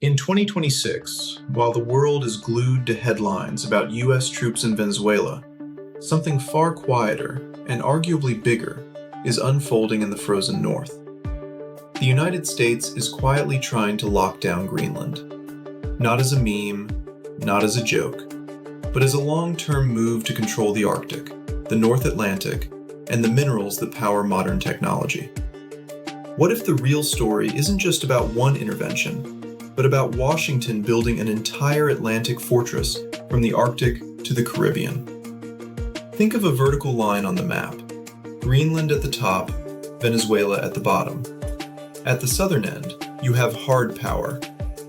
In 2026, while the world is glued to headlines about US troops in Venezuela, something far quieter and arguably bigger is unfolding in the frozen north. The United States is quietly trying to lock down Greenland, not as a meme, not as a joke, but as a long-term move to control the Arctic, the North Atlantic, and the minerals that power modern technology. What if the real story isn't just about one intervention, but about Washington building an entire Atlantic fortress from the Arctic to the Caribbean? Think of a vertical line on the map, Greenland at the top, Venezuela at the bottom. At the southern end, you have hard power,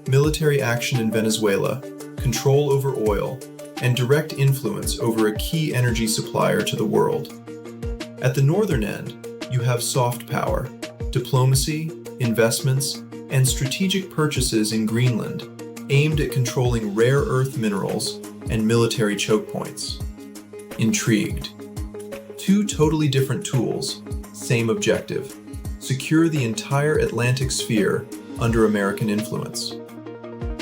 military action in Venezuela, control over oil, and direct influence over a key energy supplier to the world. At the northern end, you have soft power, diplomacy, investments, and strategic purchases in Greenland aimed at controlling rare earth minerals and military choke points. Intrigued? Two totally different tools, same objective: secure the entire Atlantic sphere under American influence.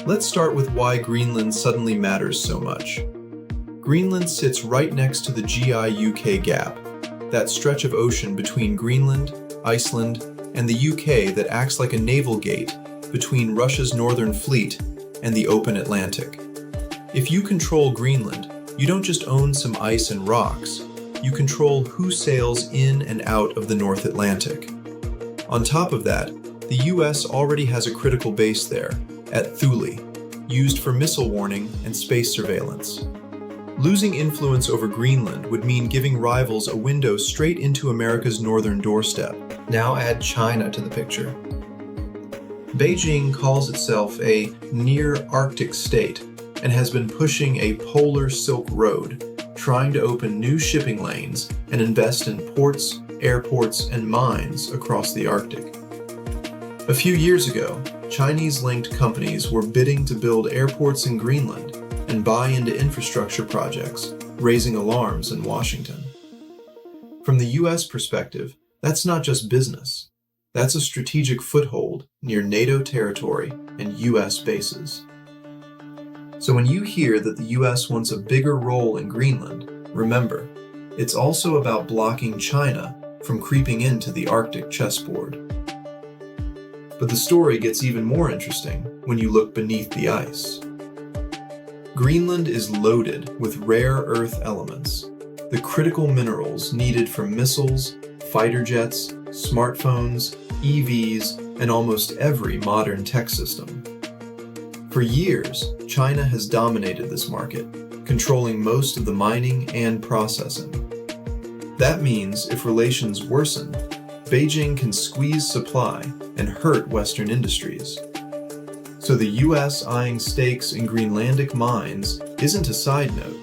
Let's start with why Greenland suddenly matters so much. Greenland sits right next to the GIUK Gap, that stretch of ocean between Greenland, Iceland, and the UK that acts like a naval gate between Russia's northern fleet and the open Atlantic. If you control Greenland, you don't just own some ice and rocks, you control who sails in and out of the North Atlantic. On top of that, the US already has a critical base there, at Thule, used for missile warning and space surveillance. Losing influence over Greenland would mean giving rivals a window straight into America's northern doorstep. Now add China to the picture. Beijing calls itself a near-Arctic state and has been pushing a polar Silk Road, trying to open new shipping lanes and invest in ports, airports, and mines across the Arctic. A few years ago, Chinese-linked companies were bidding to build airports in Greenland and buy into infrastructure projects, raising alarms in Washington. From the US perspective, that's not just business. That's a strategic foothold near NATO territory and US bases. So when you hear that the US wants a bigger role in Greenland, remember, it's also about blocking China from creeping into the Arctic chessboard. But the story gets even more interesting when you look beneath the ice. Greenland is loaded with rare earth elements, the critical minerals needed for missiles, fighter jets, smartphones, EVs, and almost every modern tech system. For years, China has dominated this market, controlling most of the mining and processing. That means if relations worsen, Beijing can squeeze supply and hurt Western industries. So the US eyeing stakes in Greenlandic mines isn't a side note.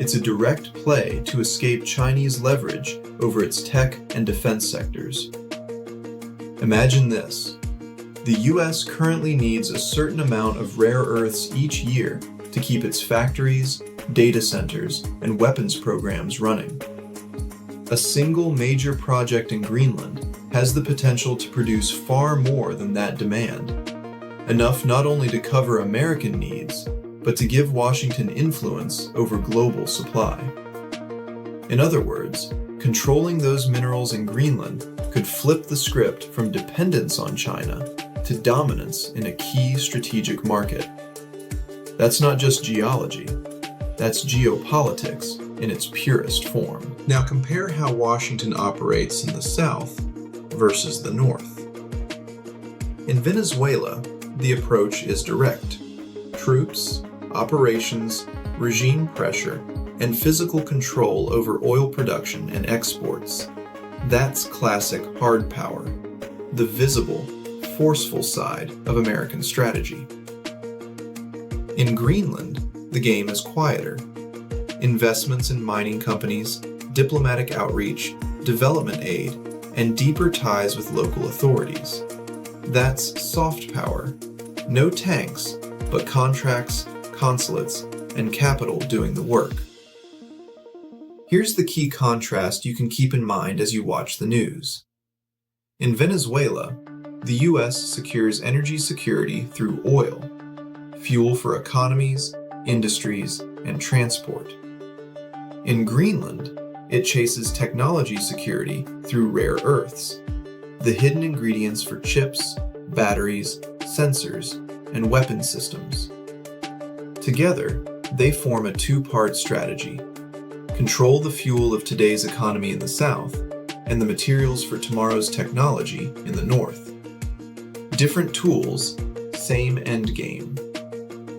It's a direct play to escape Chinese leverage over its tech and defense sectors. Imagine this. The US currently needs a certain amount of rare earths each year to keep its factories, data centers, and weapons programs running. A single major project in Greenland has the potential to produce far more than that demand. Enough not only to cover American needs, but to give Washington influence over global supply. In other words, controlling those minerals in Greenland could flip the script from dependence on China to dominance in a key strategic market. That's not just geology, that's geopolitics in its purest form. Now compare how Washington operates in the south versus the north. In Venezuela, the approach is direct. Troops, operations, regime pressure, and physical control over oil production and exports. That's classic hard power, the visible, forceful side of American strategy. In Greenland, the game is quieter. Investments in mining companies, diplomatic outreach, development aid, and deeper ties with local authorities. That's soft power. No tanks, but contracts, consulates, and capital doing the work. Here's the key contrast you can keep in mind as you watch the news. In Venezuela, the US secures energy security through oil, fuel for economies, industries, and transport. In Greenland, it chases technology security through rare earths, the hidden ingredients for chips, batteries, sensors, and weapon systems. Together, they form a two-part strategy: control the fuel of today's economy in the south, and the materials for tomorrow's technology in the north. Different tools, same end game.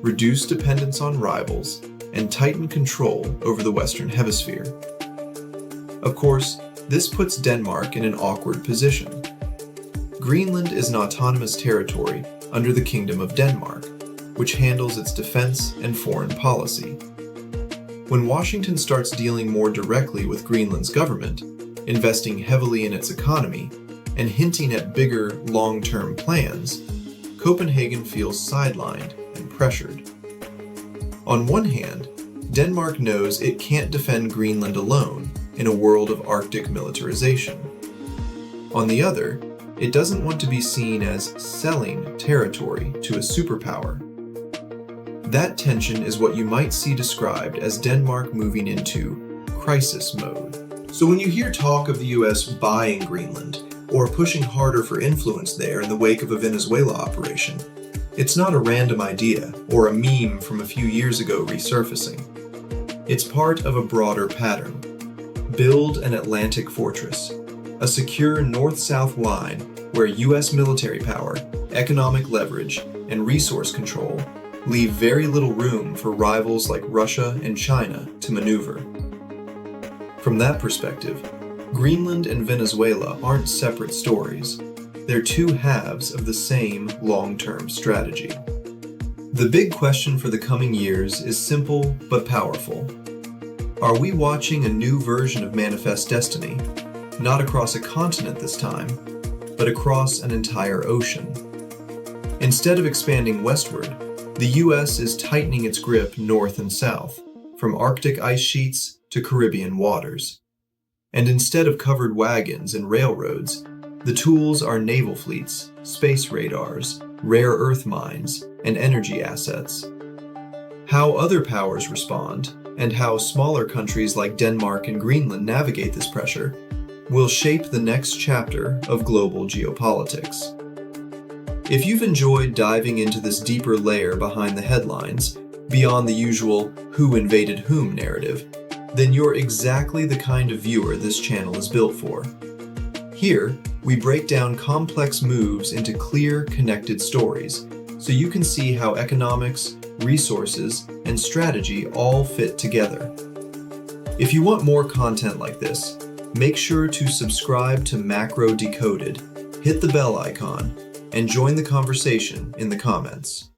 Reduce dependence on rivals and tighten control over the Western Hemisphere. Of course, this puts Denmark in an awkward position. Greenland is an autonomous territory under the Kingdom of Denmark, which handles its defense and foreign policy. When Washington starts dealing more directly with Greenland's government, investing heavily in its economy, and hinting at bigger, long-term plans, Copenhagen feels sidelined and pressured. On one hand, Denmark knows it can't defend Greenland alone in a world of Arctic militarization. On the other, it doesn't want to be seen as selling territory to a superpower. That tension is what you might see described as Denmark moving into crisis mode. So when you hear talk of the US buying Greenland, or pushing harder for influence there in the wake of a Venezuela operation, it's not a random idea or a meme from a few years ago resurfacing. It's part of a broader pattern. Build an Atlantic fortress, a secure north-south line where US military power, economic leverage, and resource control leave very little room for rivals like Russia and China to maneuver. From that perspective, Greenland and Venezuela aren't separate stories. They're two halves of the same long-term strategy. The big question for the coming years is simple but powerful. Are we watching a new version of Manifest Destiny, not across a continent this time, but across an entire ocean? Instead of expanding westward, the US is tightening its grip north and south, from Arctic ice sheets to Caribbean waters. And instead of covered wagons and railroads, the tools are naval fleets, space radars, rare earth mines, and energy assets. How other powers respond, and how smaller countries like Denmark and Greenland navigate this pressure, will shape the next chapter of global geopolitics. If you've enjoyed diving into this deeper layer behind the headlines, beyond the usual who invaded whom narrative, then you're exactly the kind of viewer this channel is built for. Here, we break down complex moves into clear, connected stories, so you can see how economics, resources, and strategy all fit together. If you want more content like this, make sure to subscribe to Macro Decoded, hit the bell icon, and join the conversation in the comments.